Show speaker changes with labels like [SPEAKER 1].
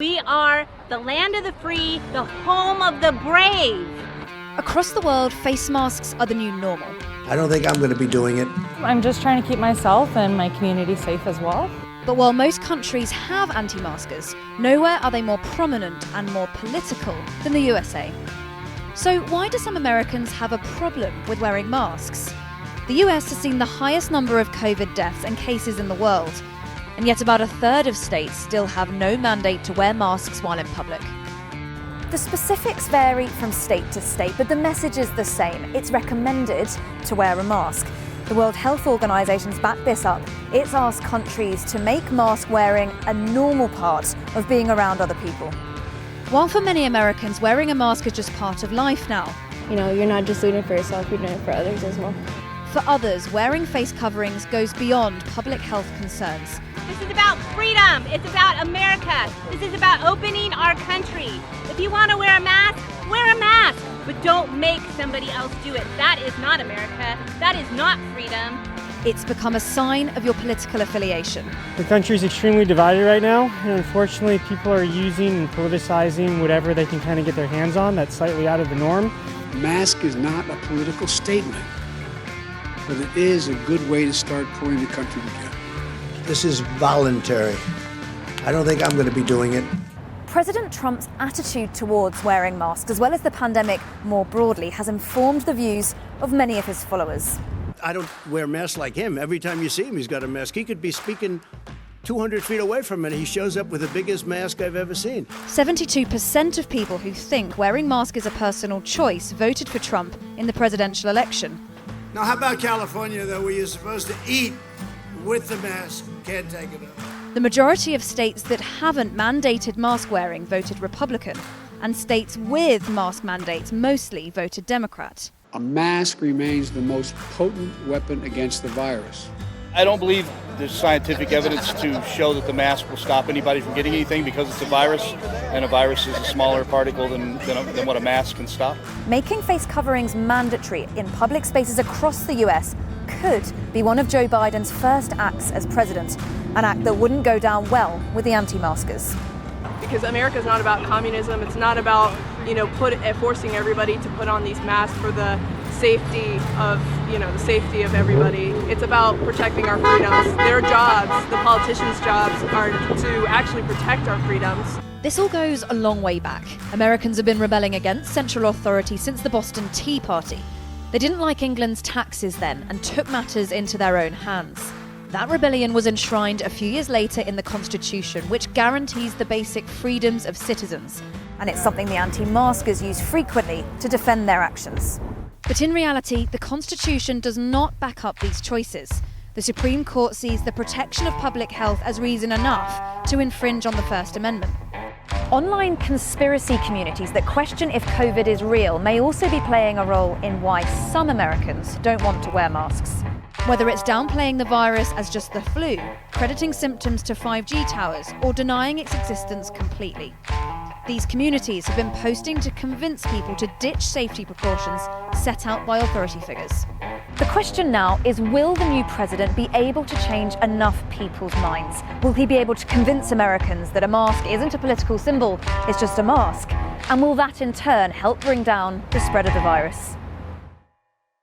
[SPEAKER 1] We are the land of the free, the home of the brave.
[SPEAKER 2] Across the world, face masks are the new normal.
[SPEAKER 3] I don't think I'm going to be doing it.
[SPEAKER 4] I'm just trying to keep myself and my community safe as well.
[SPEAKER 2] But while most countries have anti-maskers, nowhere are they more prominent and more political than the USA. So why do some Americans have a problem with wearing masks? The US has seen the highest number of COVID deaths and cases in the world, and yet about a third of states still have no mandate to wear masks while in public.
[SPEAKER 5] The specifics vary from state to state, but the message is the same. It's recommended to wear a mask. The World Health Organization's backed this up. It's asked countries to make mask wearing a normal part of being around other people.
[SPEAKER 2] While for many Americans, wearing a mask is just part of life now.
[SPEAKER 6] You know, you're not just doing it for yourself, you're doing it for others as well.
[SPEAKER 2] For others, wearing face coverings goes beyond public health concerns.
[SPEAKER 1] This is about freedom. It's about America. This is about opening our country. If you want to wear a mask, but don't make somebody else do it. That is not America. That is not freedom.
[SPEAKER 2] It's become a sign of your political affiliation.
[SPEAKER 7] The country is extremely divided right now, and unfortunately people are using and politicizing whatever they can kind of get their hands on that's slightly out of the norm.
[SPEAKER 8] Mask is not a political statement, but it is a good way to start pulling the country together.
[SPEAKER 3] This is voluntary. I don't think I'm going to be doing it.
[SPEAKER 5] President Trump's attitude towards wearing masks, as well as the pandemic more broadly, has informed the views of many of his followers.
[SPEAKER 3] I don't wear masks like him. Every time you see him, he's got a mask. He could be speaking 200 feet away from it. He shows up with the biggest mask I've ever seen.
[SPEAKER 2] 72% of people who think wearing masks is a personal choice voted for Trump in the presidential election.
[SPEAKER 9] Now, how about California, though, where you're supposed to eat with the mask, can't take it off?
[SPEAKER 2] The majority of states that haven't mandated mask wearing voted Republican, and states with mask mandates mostly voted Democrat.
[SPEAKER 8] A mask remains the most potent weapon against the virus.
[SPEAKER 10] I don't believe there's scientific evidence to show that the mask will stop anybody from getting anything because it's a virus, and a virus is a smaller particle than what a mask can stop.
[SPEAKER 5] Making face coverings mandatory in public spaces across the US could be one of Joe Biden's first acts as president, an act that wouldn't go down well with the anti-maskers.
[SPEAKER 11] Because America's not about communism, it's not about, forcing everybody to put on these masks for the safety of everybody. It's about protecting our freedoms. Their jobs, the politicians' jobs, are to actually protect our freedoms.
[SPEAKER 2] This all goes a long way back. Americans have been rebelling against central authority since the Boston Tea Party. They didn't like England's taxes then and took matters into their own hands. That rebellion was enshrined a few years later in the Constitution, which guarantees the basic freedoms of citizens.
[SPEAKER 5] And it's something the anti-maskers use frequently to defend their actions.
[SPEAKER 2] But in reality, the Constitution does not back up these choices. The Supreme Court sees the protection of public health as reason enough to infringe on the First Amendment.
[SPEAKER 5] Online conspiracy communities that question if COVID is real may also be playing a role in why some Americans don't want to wear masks.
[SPEAKER 2] Whether it's downplaying the virus as just the flu, crediting symptoms to 5G towers, or denying its existence completely. These communities have been posting to convince people to ditch safety precautions set out by authority figures.
[SPEAKER 5] The question now is, will the new president be able to change enough people's minds? Will he be able to convince Americans that a mask isn't a political symbol, it's just a mask? And will that in turn help bring down the spread of the virus?